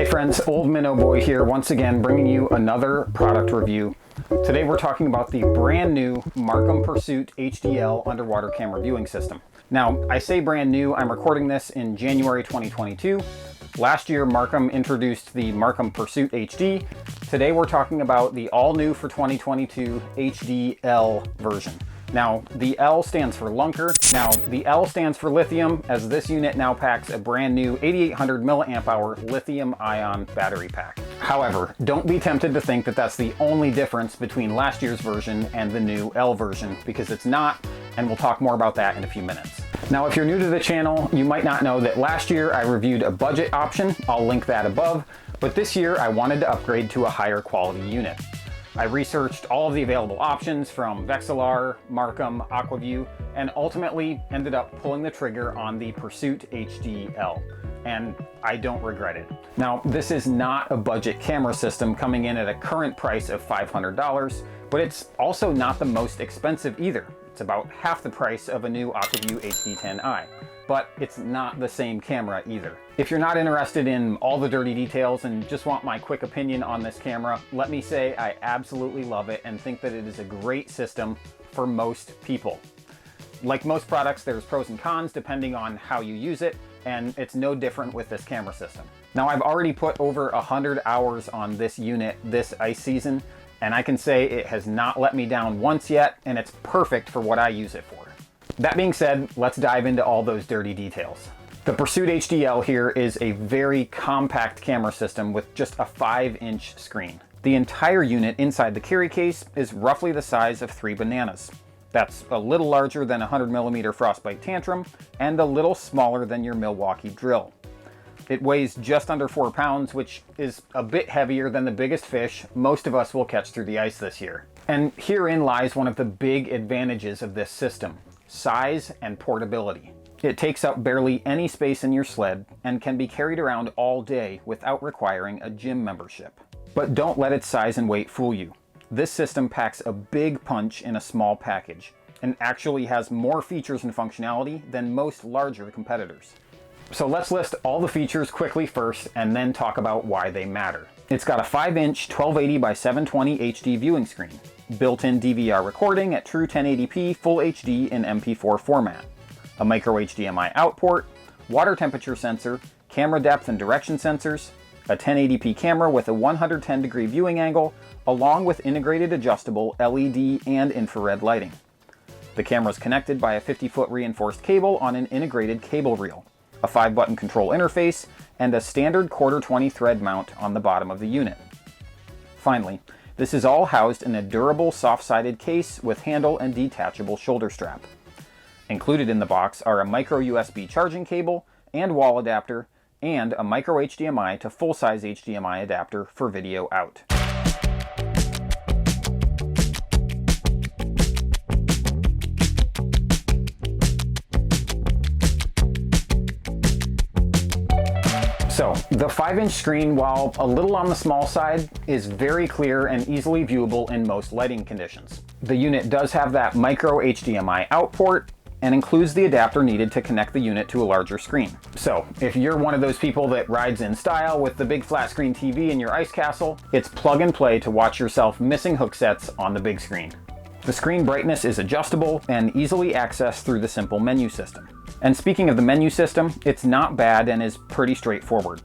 Hey friends, Old Minnow Boy here once again bringing you another product review. Today we're talking about the brand new Marcum Pursuit HD L underwater camera viewing system. Now I say brand new, I'm recording this in January 2022. Last year Marcum introduced the Marcum Pursuit HD. Today we're talking about the all new for 2022 HD L version. Now, the L stands for lunker. Now, the L stands for lithium, as this unit now packs a brand new 8800 milliamp hour lithium ion battery pack. However, don't be tempted to think that that's the only difference between last year's version and the new L version, because it's not, and we'll talk more about that in a few minutes. Now, if you're new to the channel, you might not know that last year I reviewed a budget option. I'll link that above, but this year I wanted to upgrade to a higher quality unit. I researched all of the available options from Vexilar, Marcum, Aqua Vu, and ultimately ended up pulling the trigger on the Pursuit HD L, and I don't regret it. Now, this is not a budget camera system coming in at a current price of $500, but it's also not the most expensive either. It's about half the price of a new Aqua Vu HD10i, but it's not the same camera either. If you're not interested in all the dirty details and just want my quick opinion on this camera, let me say I absolutely love it and think that it is a great system for most people. Like most products, there's pros and cons depending on how you use it, and it's no different with this camera system. Now, I've already put over 100 hours on this unit this ice season, and I can say it has not let me down once yet, and it's perfect for what I use it for. That being said, let's dive into all those dirty details. The Pursuit HD L here is a very compact camera system with just a 5-inch screen. The entire unit inside the carry case is roughly the size of 3 bananas. That's a little larger than a 100mm Frostbite Tantrum and a little smaller than your Milwaukee drill. It weighs just under 4 pounds, which is a bit heavier than the biggest fish most of us will catch through the ice this year. And herein lies one of the big advantages of this system: size and portability. It takes up barely any space in your sled and can be carried around all day without requiring a gym membership. But don't let its size and weight fool you. This system packs a big punch in a small package and actually has more features and functionality than most larger competitors. So let's list all the features quickly first and then talk about why they matter. It's got a 5-inch 1280 by 720 HD viewing screen, built-in DVR recording at true 1080p Full HD in MP4 format, a micro HDMI out port, water temperature sensor, camera depth and direction sensors, a 1080p camera with a 110-degree viewing angle, along with integrated adjustable LED and infrared lighting. The camera is connected by a 50-foot reinforced cable on an integrated cable reel, a 5-button control interface, and a standard 1/4-20 thread mount on the bottom of the unit. Finally, this is all housed in a durable soft-sided case with handle and detachable shoulder strap. Included in the box are a micro USB charging cable and wall adapter, and a micro HDMI to full-size HDMI adapter for video out. So, the 5-inch screen, while a little on the small side, is very clear and easily viewable in most lighting conditions. The unit does have that micro HDMI out port and includes the adapter needed to connect the unit to a larger screen. So, if you're one of those people that rides in style with the big flat screen TV in your ice castle, it's plug and play to watch yourself missing hook sets on the big screen. The screen brightness is adjustable and easily accessed through the simple menu system. And speaking of the menu system, it's not bad and is pretty straightforward.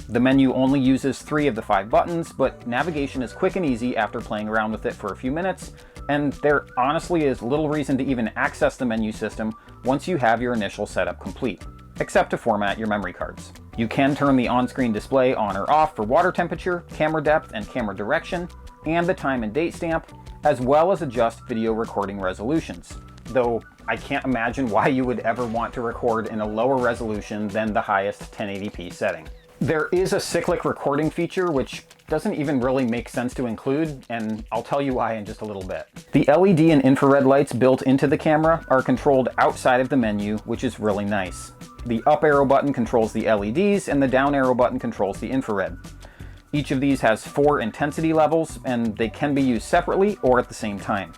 The menu only uses 3 of the 5 buttons, but navigation is quick and easy after playing around with it for a few minutes, and there honestly is little reason to even access the menu system once you have your initial setup complete, except to format your memory cards. You can turn the on-screen display on or off for water temperature, camera depth and camera direction, and the time and date stamp, as well as adjust video recording resolutions, though I can't imagine why you would ever want to record in a lower resolution than the highest 1080p setting. There is a cyclic recording feature which doesn't even really make sense to include, and I'll tell you why in just a little bit. The LED and infrared lights built into the camera are controlled outside of the menu, which is really nice. The up arrow button controls the LEDs and the down arrow button controls the infrared. Each of these has 4 intensity levels, and they can be used separately or at the same time.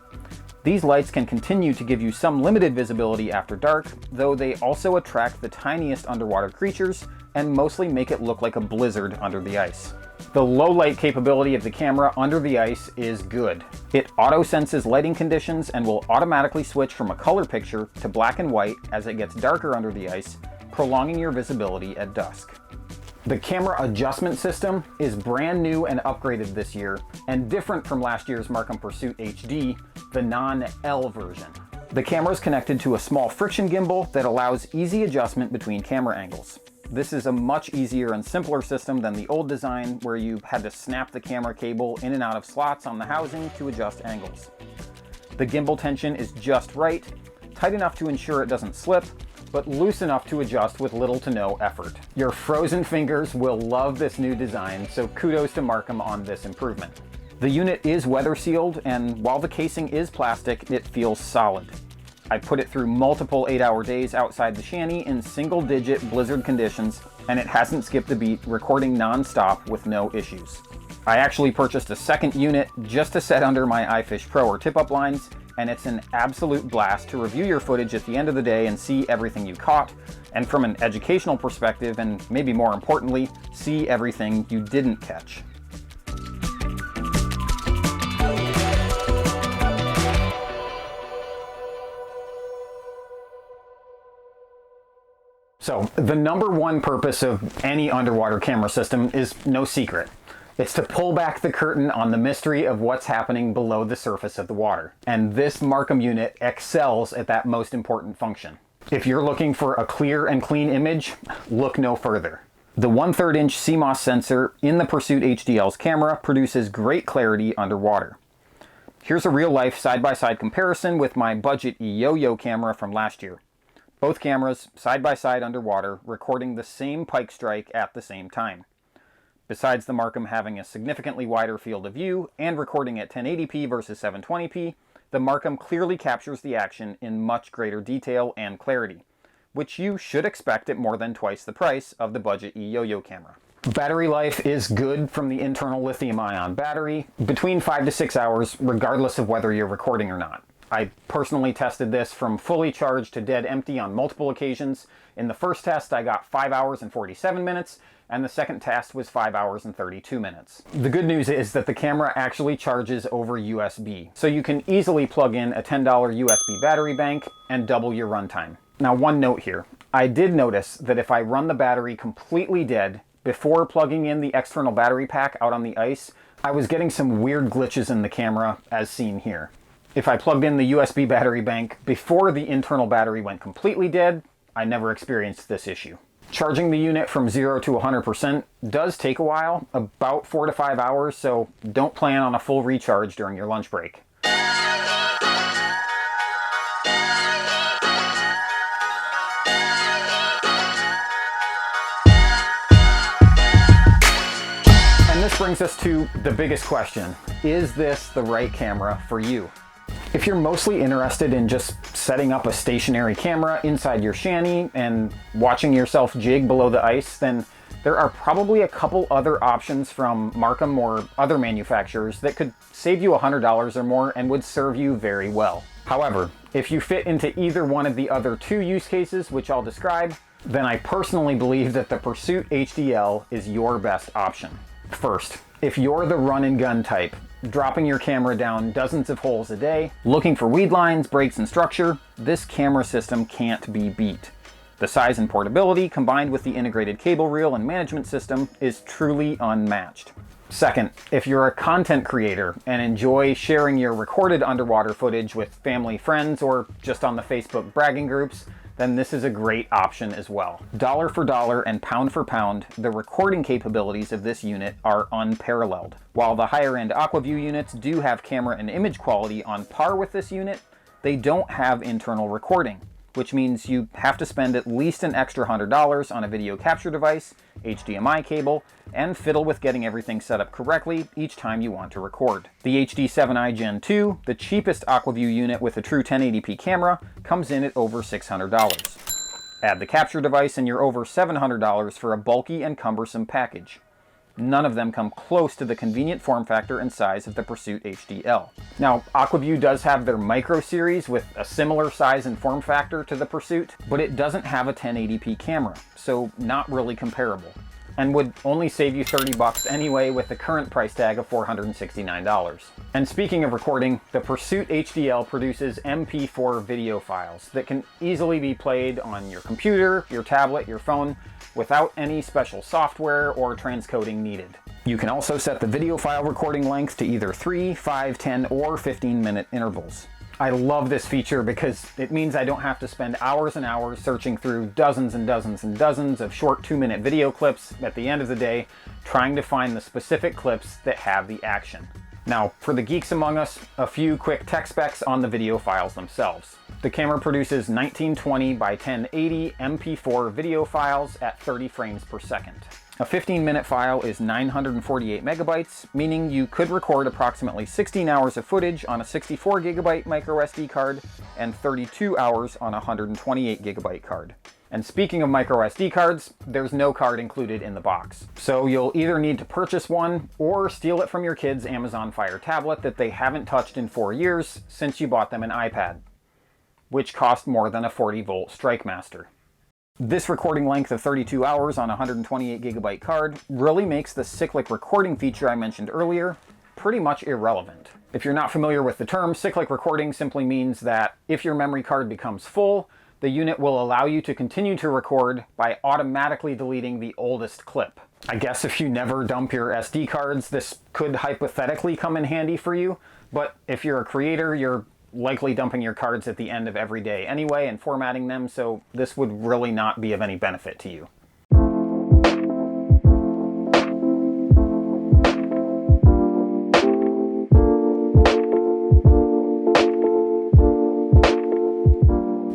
These lights can continue to give you some limited visibility after dark, though they also attract the tiniest underwater creatures and mostly make it look like a blizzard under the ice. The low light capability of the camera under the ice is good. It auto-senses lighting conditions and will automatically switch from a color picture to black and white as it gets darker under the ice, prolonging your visibility at dusk. The camera adjustment system is brand new and upgraded this year, and different from last year's Marcum Pursuit HD, the non-L version. The camera is connected to a small friction gimbal that allows easy adjustment between camera angles. This is a much easier and simpler system than the old design where you had to snap the camera cable in and out of slots on the housing to adjust angles. The gimbal tension is just right, tight enough to ensure it doesn't slip, but loose enough to adjust with little to no effort. Your frozen fingers will love this new design, so kudos to Marcum on this improvement. The unit is weather sealed, and while the casing is plastic, it feels solid. I put it through multiple 8-hour days outside the shanty in single-digit blizzard conditions, and it hasn't skipped a beat, recording non-stop with no issues. I actually purchased a second unit just to set under my iFish Pro or tip-up lines, and it's an absolute blast to review your footage at the end of the day and see everything you caught, and from an educational perspective, and maybe more importantly, see everything you didn't catch. So, the number one purpose of any underwater camera system is no secret. It's to pull back the curtain on the mystery of what's happening below the surface of the water. And this Marcum unit excels at that most important function. If you're looking for a clear and clean image, look no further. The 1/3 inch CMOS sensor in the Pursuit HDL's camera produces great clarity underwater. Here's a real-life side-by-side comparison with my budget Yo-Yo camera from last year. Both cameras, side by side underwater, recording the same pike strike at the same time. Besides the Marcum having a significantly wider field of view and recording at 1080p versus 720p, the Marcum clearly captures the action in much greater detail and clarity, which you should expect at more than twice the price of the budget Yo-Yo camera. Battery life is good from the internal lithium-ion battery, between 5 to 6 hours, regardless of whether you're recording or not. I personally tested this from fully charged to dead empty on multiple occasions. In the first test, I got 5 hours and 47 minutes, and the second test was 5 hours and 32 minutes. The good news is that the camera actually charges over USB, so you can easily plug in a $10 USB battery bank and double your runtime. Now, one note here. I did notice that if I run the battery completely dead before plugging in the external battery pack out on the ice, I was getting some weird glitches in the camera, as seen here. If I plugged in the USB battery bank before the internal battery went completely dead, I never experienced this issue. Charging the unit from 0 to 100% does take a while, about 4 to 5 hours, so don't plan on a full recharge during your lunch break. And this brings us to the biggest question. Is this the right camera for you? If you're mostly interested in just setting up a stationary camera inside your shanty and watching yourself jig below the ice, then there are probably a couple other options from Marcum or other manufacturers that could save you $100 or more and would serve you very well. However, if you fit into either one of the other two use cases, which I'll describe, then I personally believe that the Pursuit HDL is your best option. First, if you're the run and gun type, dropping your camera down dozens of holes a day, looking for weed lines, breaks, and structure, this camera system can't be beat. The size and portability, combined with the integrated cable reel and management system, is truly unmatched. Second, if you're a content creator and enjoy sharing your recorded underwater footage with family, friends, or just on the Facebook bragging groups, then this is a great option as well. Dollar for dollar and pound for pound, the recording capabilities of this unit are unparalleled. While the higher-end Aqua Vu units do have camera and image quality on par with this unit, they don't have internal recording, which means you have to spend at least an extra $100 on a video capture device, HDMI cable, and fiddle with getting everything set up correctly each time you want to record. The HD7i Gen 2, the cheapest Aqua Vu unit with a true 1080p camera, comes in at over $600. Add the capture device and you're over $700 for a bulky and cumbersome package. none of them come close to the convenient form factor and size of the Pursuit HD L. Now, Aqua Vu does have their Micro series with a similar size and form factor to the Pursuit, but it doesn't have a 1080p camera, so not really comparable, and would only save you 30 bucks anyway with the current price tag of $469. And speaking of recording, the Pursuit HDL produces MP4 video files that can easily be played on your computer, your tablet, your phone, without any special software or transcoding needed. You can also set the video file recording length to either 3, 5, 10, or 15-minute intervals. I love this feature because it means I don't have to spend hours and hours searching through dozens and dozens and dozens of short 2-minute video clips at the end of the day, trying to find the specific clips that have the action. Now, for the geeks among us, a few quick tech specs on the video files themselves. The camera produces 1920 by 1080 MP4 video files at 30 frames per second. A 15-minute file is 948 megabytes, meaning you could record approximately 16 hours of footage on a 64 gigabyte micro SD card and 32 hours on a 128 gigabyte card. And speaking of micro SD cards, there's no card included in the box. So you'll either need to purchase one or steal it from your kid's Amazon Fire tablet that they haven't touched in 4 years since you bought them an iPad, which cost more than a 40-volt StrikeMaster. This recording length of 32 hours on a 128 gigabyte card really makes the cyclic recording feature I mentioned earlier pretty much irrelevant. If you're not familiar with the term, cyclic recording simply means that if your memory card becomes full, the unit will allow you to continue to record by automatically deleting the oldest clip. I guess if you never dump your SD cards, this could hypothetically come in handy for you, but if you're a creator, you're likely dumping your cards at the end of every day anyway and formatting them, so this would really not be of any benefit to you.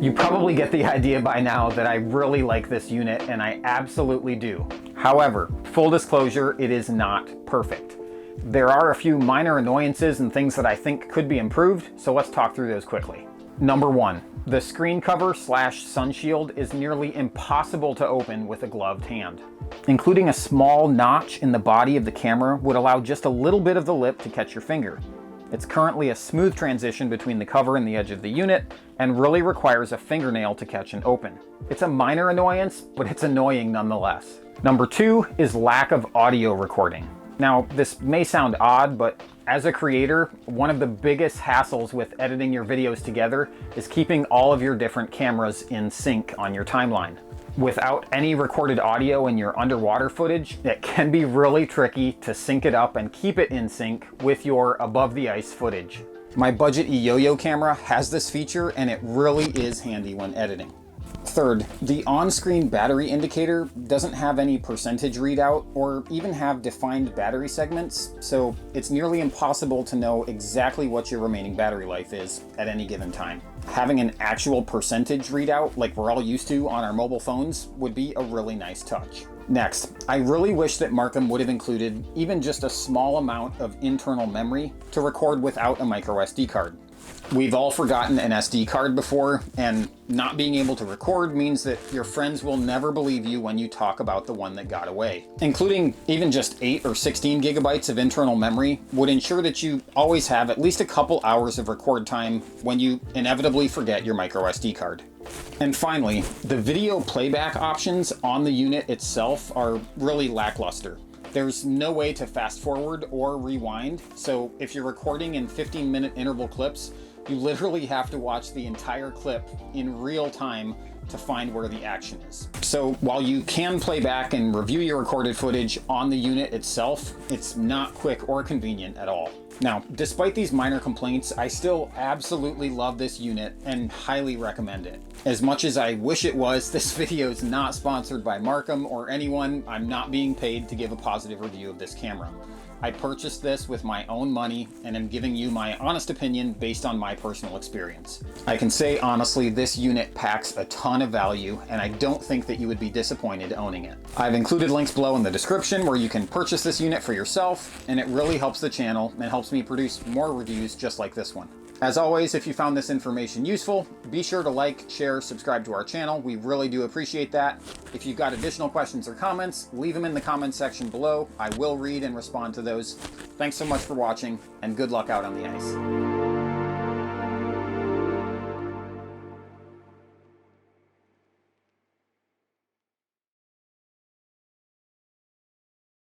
You probably get the idea by now that I really like this unit, and I absolutely do. However, full disclosure, it is not perfect. There are a few minor annoyances and things that I think could be improved, so let's talk through those quickly. Number 1, the screen cover / sun shield is nearly impossible to open with a gloved hand. Including a small notch in the body of the camera would allow just a little bit of the lip to catch your finger. It's currently a smooth transition between the cover and the edge of the unit, and really requires a fingernail to catch and open. It's a minor annoyance, but it's annoying nonetheless. Number 2 is lack of audio recording. Now, this may sound odd, but as a creator, one of the biggest hassles with editing your videos together is keeping all of your different cameras in sync on your timeline. Without any recorded audio in your underwater footage, it can be really tricky to sync it up and keep it in sync with your above the ice footage. My budget yo-yo camera has this feature, and it really is handy when editing. Third, the on-screen battery indicator doesn't have any percentage readout or even have defined battery segments, so it's nearly impossible to know exactly what your remaining battery life is at any given time. Having an actual percentage readout like we're all used to on our mobile phones would be a really nice touch. Next, I really wish that Marcum would have included even just a small amount of internal memory to record without a micro SD card. We've all forgotten an SD card before, and not being able to record means that your friends will never believe you when you talk about the one that got away. Including even just 8 or 16 gigabytes of internal memory would ensure that you always have at least a couple hours of record time when you inevitably forget your micro SD card. And finally, the video playback options on the unit itself are really lackluster. There's no way to fast forward or rewind, so if you're recording in 15-minute interval clips, you literally have to watch the entire clip in real time to find where the action is. So while you can play back and review your recorded footage on the unit itself, it's not quick or convenient at all. Now, despite these minor complaints, I still absolutely love this unit and highly recommend it. As much as I wish it was, this video is not sponsored by Marcum or anyone. I'm not being paid to give a positive review of this camera. I purchased this with my own money and am giving you my honest opinion based on my personal experience. I can say honestly, this unit packs a ton of value, and I don't think that you would be disappointed owning it. I've included links below in the description where you can purchase this unit for yourself, and it really helps the channel and helps me produce more reviews just like this one. As always, if you found this information useful, be sure to like, share, subscribe to our channel. We really do appreciate that. If you've got additional questions or comments, leave them in the comments section below. I will read and respond to those. Thanks so much for watching, and good luck out on the ice.